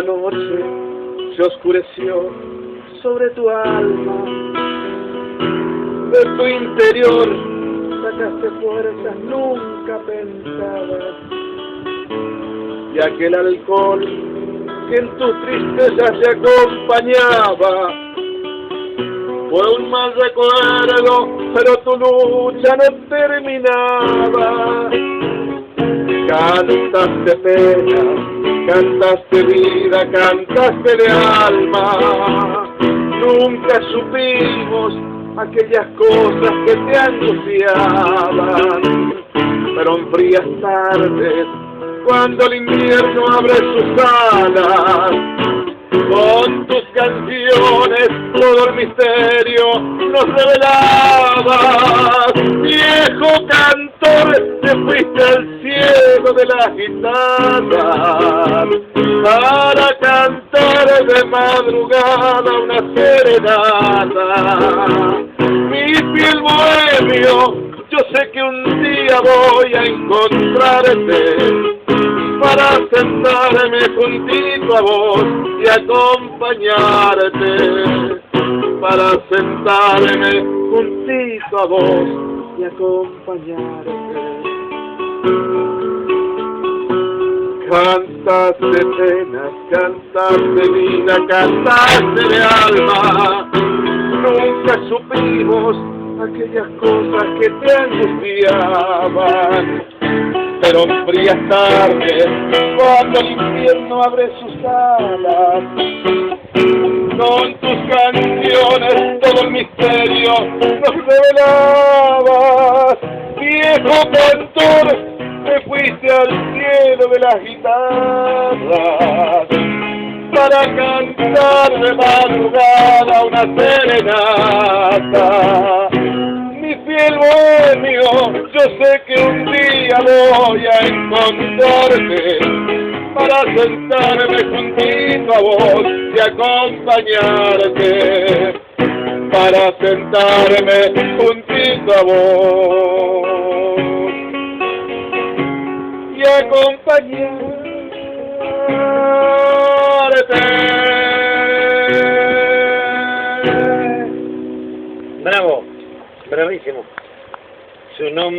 La noche se oscureció sobre tu alma, de tu interior sacaste fuerzas nunca pensadas, y aquel alcohol que en tu tristeza se acompañaba fue un mal recuerdo, pero tu lucha no terminaba. Cantaste pena, cantaste vida, cantaste de alma. Nunca supimos aquellas cosas que te angustiaban, pero en frías tardes, cuando el invierno abre sus alas, con tus canciones todo el misterio nos revelabas. Viejo cantor, te fuiste al cielo de las guitarras para cantar de madrugada una serenata. Mi fiel bohemio, yo sé que un día voy a encontrarte para sentarme juntito a vos y acompañarte, para sentarme juntito a vos y acompañarte. Cantaste penas, cantaste vida, cantaste de alma. Nunca supimos aquellas cosas que te angustiaban, pero en frías tardes, cuando el invierno abre sus alas, con tus canciones todo el misterio nos revelabas. Viejo cantor, te fuiste al cielo de las guitarras para cantar de madrugada una serenata. Mi fiel bohemio, yo sé que un día voy a encontrarte para sentarme juntito a vos y acompañarte, para sentarme juntito a vos y acompañarte.